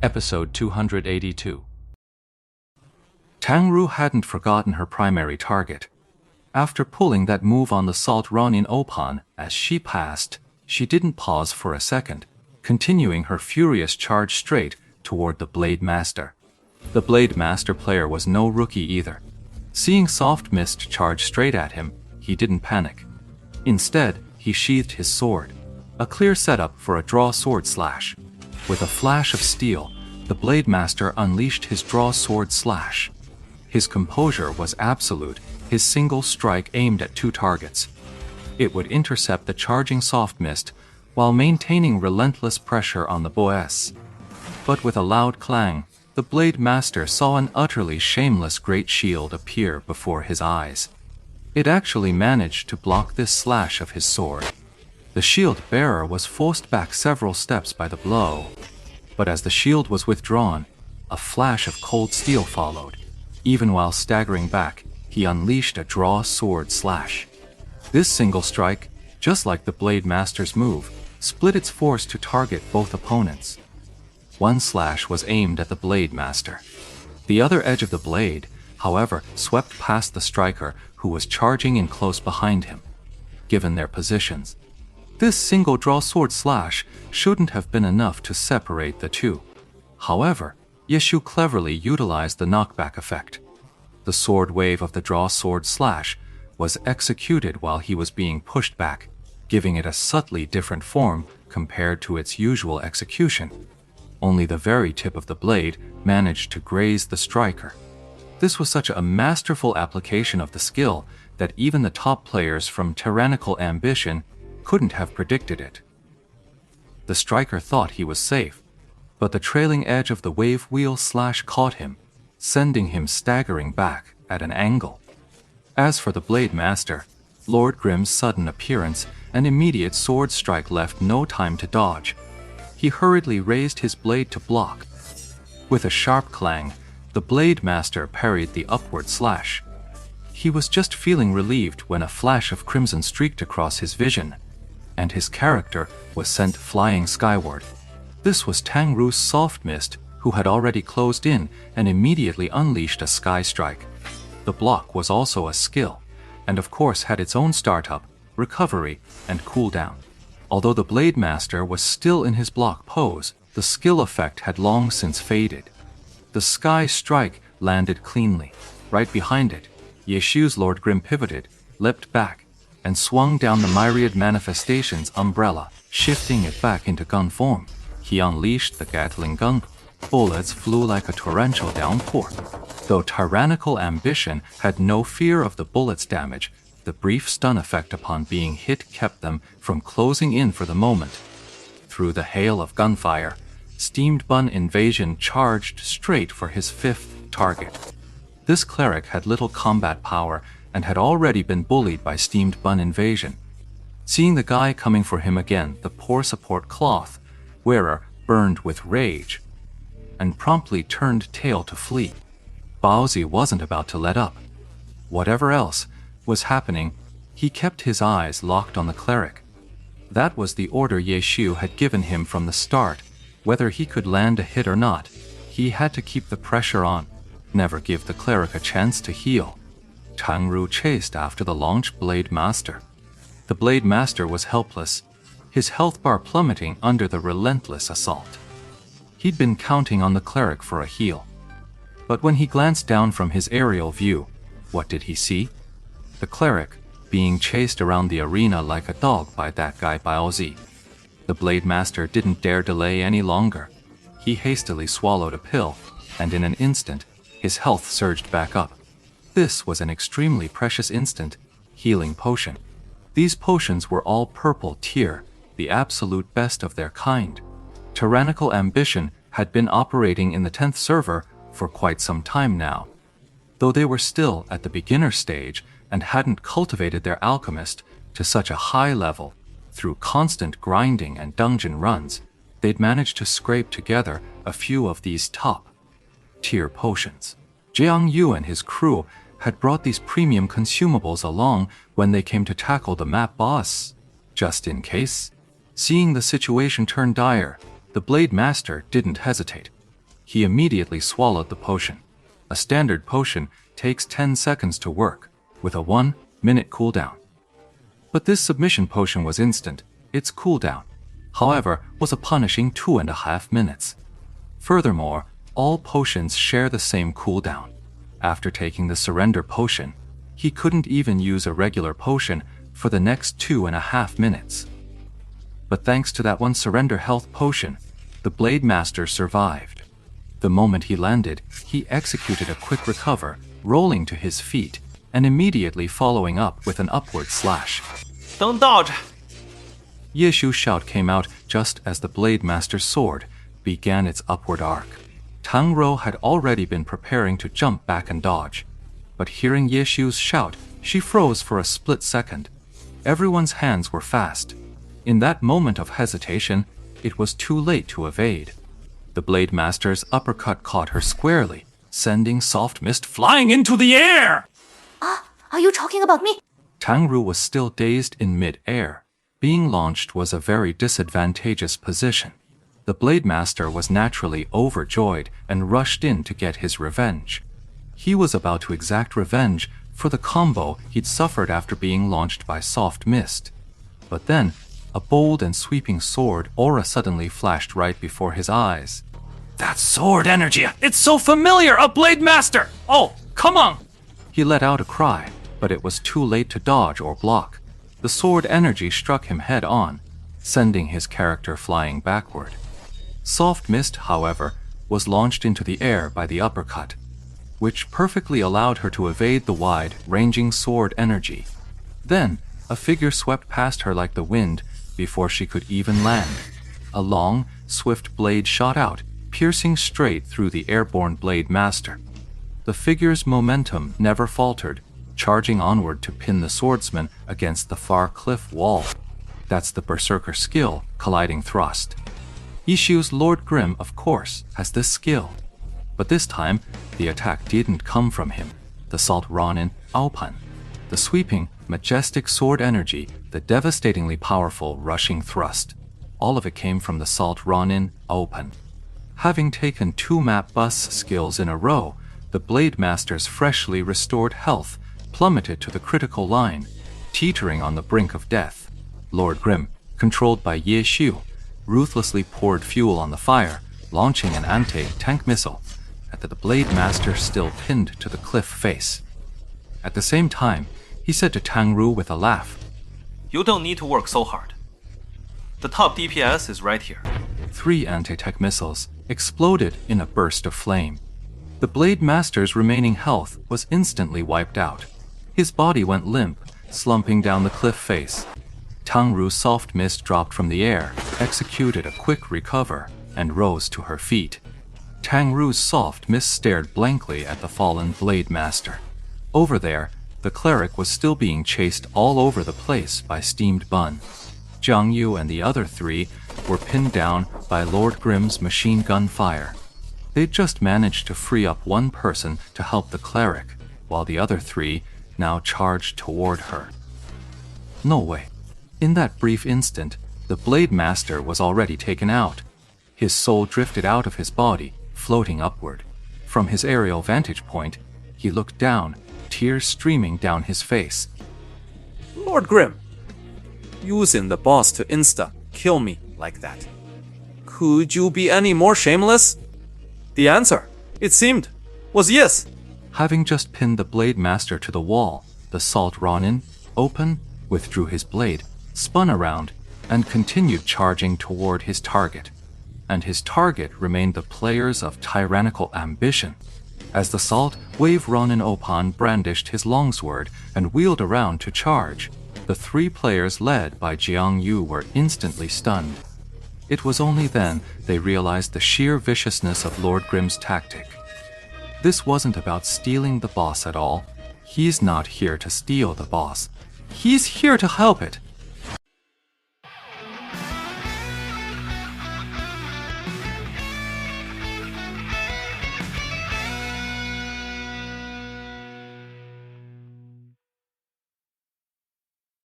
Episode 282. Tang Ru hadn't forgotten her primary target. After pulling that move on the Salt Run in Opan as she passed, she didn't pause for a second, continuing her furious charge straight toward the Blade Master. The Blade Master player was no rookie either. Seeing Soft Mist charge straight at him, he didn't panic. Instead, he sheathed his sword, a clear setup for a draw sword slash. With a flash of steel, the Blade Master unleashed his draw sword slash. His composure was absolute, his single strike aimed at two targets. It would intercept the charging Soft Mist while maintaining relentless pressure on the boss. But with a loud clang, the Blade Master saw an utterly shameless great shield appear before his eyes. It actually managed to block this slash of his sword. The shield bearer was forced back several steps by the blow, but as the shield was withdrawn, a flash of cold steel followed. Even while staggering back, he unleashed a draw sword slash. This single strike, just like the Blade Master's move, split its force to target both opponents. One slash was aimed at the Blade Master. The other edge of the blade, however, swept past the striker who was charging in close behind him. Given their positions, this single draw sword slash shouldn't have been enough to separate the two. However, Yeshu cleverly utilized the knockback effect. The sword wave of the draw sword slash was executed while he was being pushed back, giving it a subtly different form compared to its usual execution. Only the very tip of the blade managed to graze the striker. This was such a masterful application of the skill that even the top players from Tyrannical Ambition couldn't have predicted it. The striker thought he was safe, but the trailing edge of the wave wheel slash caught him, sending him staggering back at an angle. As for the Blade Master, Lord Grimm's sudden appearance and immediate sword strike left no time to dodge. He hurriedly raised his blade to block. With a sharp clang, the Blade Master parried the upward slash. He was just feeling relieved when a flash of crimson streaked across his vision, and his character was sent flying skyward. This was Tang Ru's Soft Mist, who had already closed in and immediately unleashed a sky strike. The block was also a skill, and of course had its own startup, recovery, and cooldown. Although the Blade Master was still in his block pose, the skill effect had long since faded. The sky strike landed cleanly. Right behind it, Yeshu's Lord Grimm pivoted, leapt back, and swung down the Myriad Manifestation's umbrella, shifting it back into gun form. He unleashed the Gatling gun. Bullets flew like a torrential downpour. Though Tyrannical Ambition had no fear of the bullets' damage, the brief stun effect upon being hit kept them from closing in for the moment. Through the hail of gunfire, Steamed Bun Invasion charged straight for his fifth target. This cleric had little combat power and had already been bullied by Steamed Bun Invasion. Seeing the guy coming for him again, the poor support cloth wearer burned with rage and promptly turned tail to flee. Baozi wasn't about to let up. Whatever else was happening, he kept his eyes locked on the cleric. That was the order Yeshu had given him from the start. Whether he could land a hit or not, he had to keep the pressure on, never give the cleric a chance to heal. Tang Ru chased after the launched Blade Master. The Blade Master was helpless, his health bar plummeting under the relentless assault. He'd been counting on the cleric for a heal. But when he glanced down from his aerial view, what did he see? The cleric being chased around the arena like a dog by that guy Baozi. The Blade Master didn't dare delay any longer. He hastily swallowed a pill, and in an instant, his health surged back up. This was an extremely precious instant healing potion. These potions were all purple tier, the absolute best of their kind. Tyrannical Ambition had been operating in the 10th server for quite some time now. Though they were still at the beginner stage and hadn't cultivated their alchemist to such a high level, through constant grinding and dungeon runs, they'd managed to scrape together a few of these top-tier potions. Jiang Yu and his crew had brought these premium consumables along when they came to tackle the map boss, just in case. Seeing the situation turn dire, the Blade Master didn't hesitate. He immediately swallowed the potion. A standard potion takes 10 seconds to work, with a 1-minute cooldown. But this submission potion was instant. Its cooldown, however, was a punishing 2.5 minutes. Furthermore, all potions share the same cooldown. After taking the surrender potion, he couldn't even use a regular potion for the next 2.5 minutes. But thanks to that one surrender health potion, the Blade Master survived. The moment he landed, he executed a quick recover, rolling to his feet, and immediately following up with an upward slash. Don't dodge! Yeshu's shout came out just as the Blade Master's sword began its upward arc. Tang Rou had already been preparing to jump back and dodge, but hearing Yeshu's shout, she froze for a split second. Everyone's hands were fast. In that moment of hesitation, it was too late to evade. The Blade Master's uppercut caught her squarely, sending soft mist flying into the air! Are you talking about me? Tang Rou was still dazed in mid-air. Being launched was a very disadvantageous position. The Blade Master was naturally overjoyed and rushed in to get his revenge. He was about to exact revenge for the combo he'd suffered after being launched by soft mist. But then, a bold and sweeping sword aura suddenly flashed right before his eyes. That sword energy! It's so familiar! A Blade Master! Oh, come on! He let out a cry, but it was too late to dodge or block. The sword energy struck him head on, sending his character flying backward. Soft Mist, however, was launched into the air by the uppercut, which perfectly allowed her to evade the wide-ranging sword energy. Then, a figure swept past her like the wind before she could even land. A long, swift blade shot out, piercing straight through the airborne Blade Master. The figure's momentum never faltered, charging onward to pin the swordsman against the far cliff wall. That's the Berserker skill, Colliding Thrust. Yeshu's Lord Grimm, of course, has this skill. But this time, the attack didn't come from him. The Salt Ronin Aopan. The sweeping, majestic sword energy, the devastatingly powerful rushing thrust. All of it came from the Salt Ronin Aopan. Having taken 2 map bus skills in a row, the Blade Master's freshly restored health plummeted to the critical line, teetering on the brink of death. Lord Grimm, controlled by Yeshu, ruthlessly poured fuel on the fire, launching an anti-tank missile at the Blade Master still pinned to the cliff face. At the same time, he said to Tang Rou with a laugh, You don't need to work so hard. The top DPS is right here. 3 anti-tank missiles exploded in a burst of flame. The Blade Master's remaining health was instantly wiped out. His body went limp, slumping down the cliff face. Tang Ru's soft mist dropped from the air, executed a quick recover, and rose to her feet. Tang Ru's soft mist stared blankly at the fallen Blade Master. Over there, the cleric was still being chased all over the place by Steamed Bun. Jiang Yu and the other 3 were pinned down by Lord Grimm's machine gun fire. They'd just managed to free up one person to help the cleric, while the other 3 now charged toward her. No way. In that brief instant, the Blade Master was already taken out. His soul drifted out of his body, floating upward. From his aerial vantage point, he looked down, tears streaming down his face. Lord Grimm, using the boss to insta-kill me like that. Could you be any more shameless? The answer, it seemed, was yes. Having just pinned the Blade Master to the wall, the Salt Ronin, withdrew his blade, spun around, and continued charging toward his target. And his target remained the players of tyrannical ambition. As the Salt Wave Ronin Opan brandished his longsword and wheeled around to charge, the 3 players led by Jiang Yu were instantly stunned. It was only then they realized the sheer viciousness of Lord Grimm's tactic. This wasn't about stealing the boss at all. He's not here to steal the boss. He's here to help it.